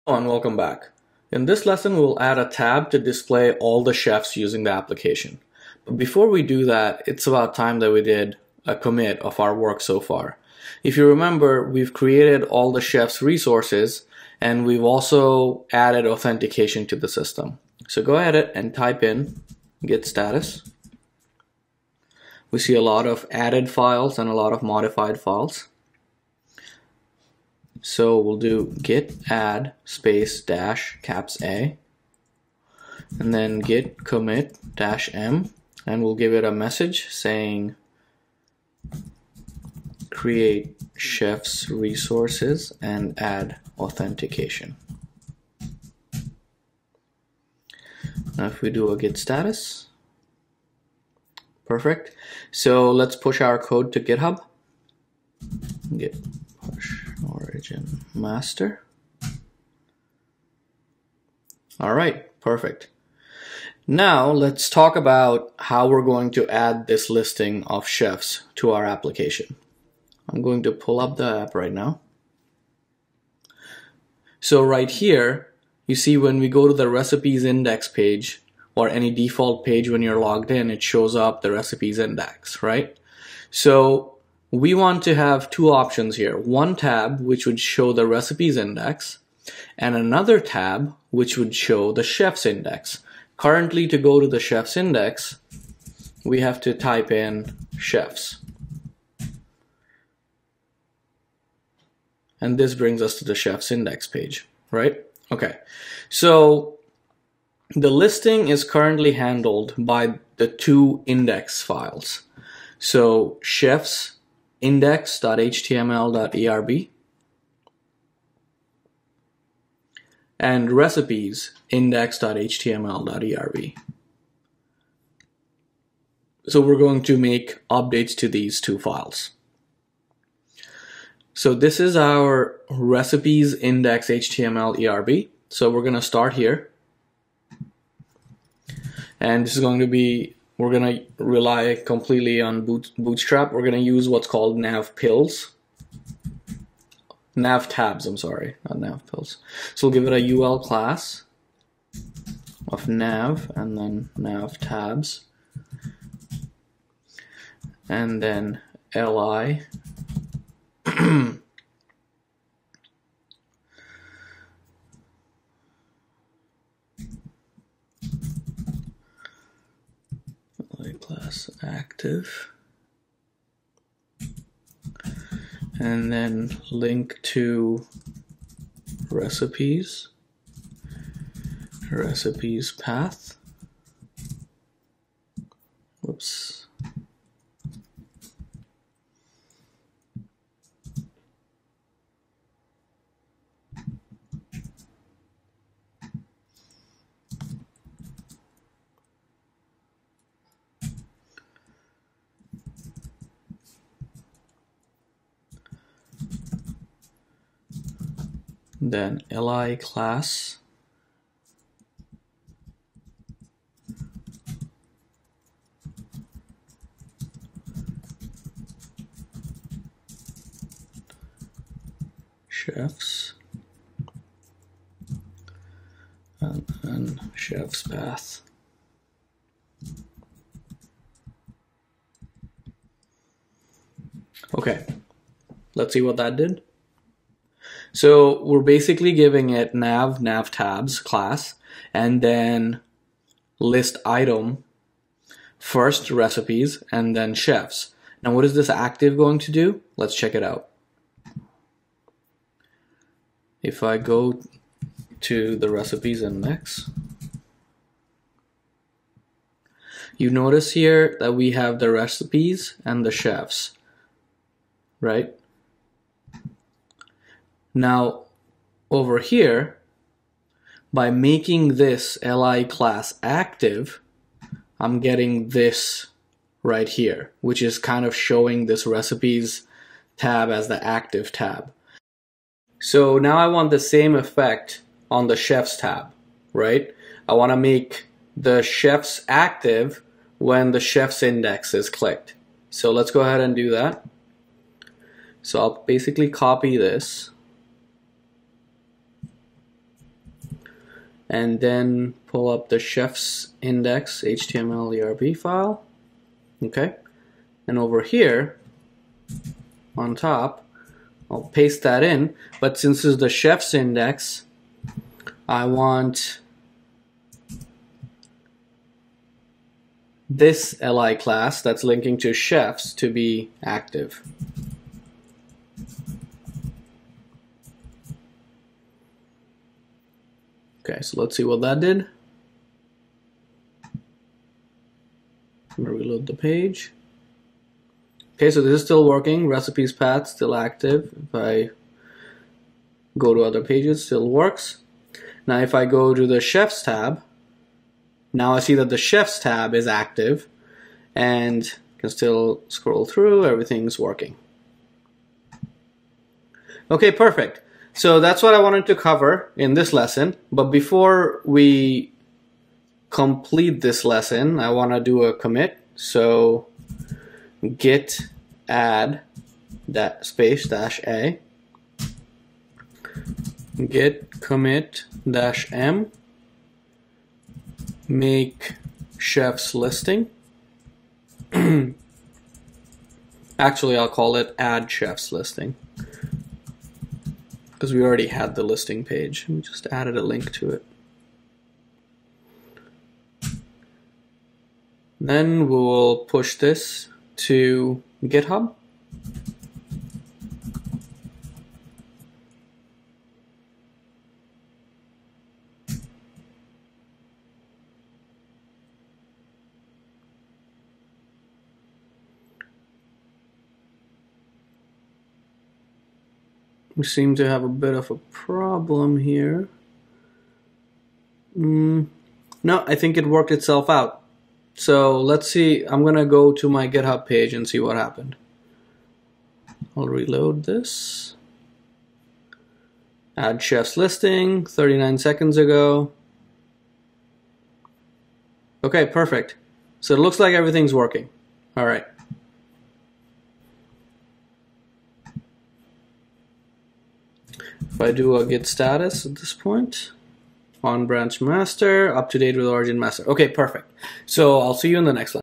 Hello and welcome back. In this lesson, we'll add a tab to display all the chefs using the application. But before we do that, it's about time that we did a commit of our work so far. If you remember, we've created all the chefs resources and we've also added authentication to the system. So go ahead and type in git status. We see a lot of added files and a lot of modified files. So we'll do git add space dash caps A and then git commit dash M, and we'll give it a message saying create chefs resources and add authentication. Now if we do a git status, perfect. So let's push our code to GitHub. Git push origin master. All right, perfect. Now let's talk about how we're going to add this listing of chefs to our application. I'm going to pull up the app right now. So right here, you see when we go to the recipes index page or any default page when you're logged in, it shows up the recipes index, right? So we want to have two options here. One tab which would show the recipes index and another tab which would show the chefs index. Currently, to go to the chefs index, we have to type in chefs. And this brings us to the chefs index page, right? Okay, so the listing is currently handled by the two index files. So chefs index.html.erb and recipes index.html.erb. So we're going to make updates to these two files. So this is our recipes index.html.erb. So we're going to start here. And this is going to be, we're going to rely completely on Bootstrap. We're going to use what's called nav pills. Nav tabs, I'm sorry, not nav pills. So we'll give it a UL class of nav and then nav tabs. And then li class active, and then link to recipes path. Whoops. Then li class chefs and then chefs path. Okay, let's see what that did. So we're basically giving it nav tabs class, and then list item, first recipes, and then chefs. Now what is this active going to do? Let's check it out. If I go to the recipes index, you notice here that we have the recipes and the chefs, right? Now, over here, by making this li class active, I'm getting this right here, which is kind of showing this recipes tab as the active tab. So now I want the same effect on the chefs tab, right? I want to make the chefs active when the chefs index is clicked. So let's go ahead and do that. So I'll basically copy this and then pull up the chef's index HTML ERB file. Okay, and over here on top, I'll paste that in, but since this is the chef's index, I want this li class that's linking to chefs to be active. Okay, so let's see what that did. I'm gonna reload the page. Okay, so this is still working. Recipes path still active. If I go to other pages, still works. Now if I go to the chefs tab, now I see that the chefs tab is active and can still scroll through, everything's working. Okay, perfect. So that's what I wanted to cover in this lesson, but before we complete this lesson, I want to do a commit. So git add that space -a, git commit -m, make chefs listing. Actually, I'll call it add chefs listing, because we already had the listing page. We just added a link to it. Then we'll push this to GitHub. We seem to have a bit of a problem here. No, I think it worked itself out. So let's see, I'm gonna go to my GitHub page and see what happened. I'll reload this. Add chef's listing, 39 seconds ago. Okay, perfect. So it looks like everything's working. All right. If I do a git status at this point, on branch master, up to date with origin master. Okay, perfect. So I'll see you in the next one.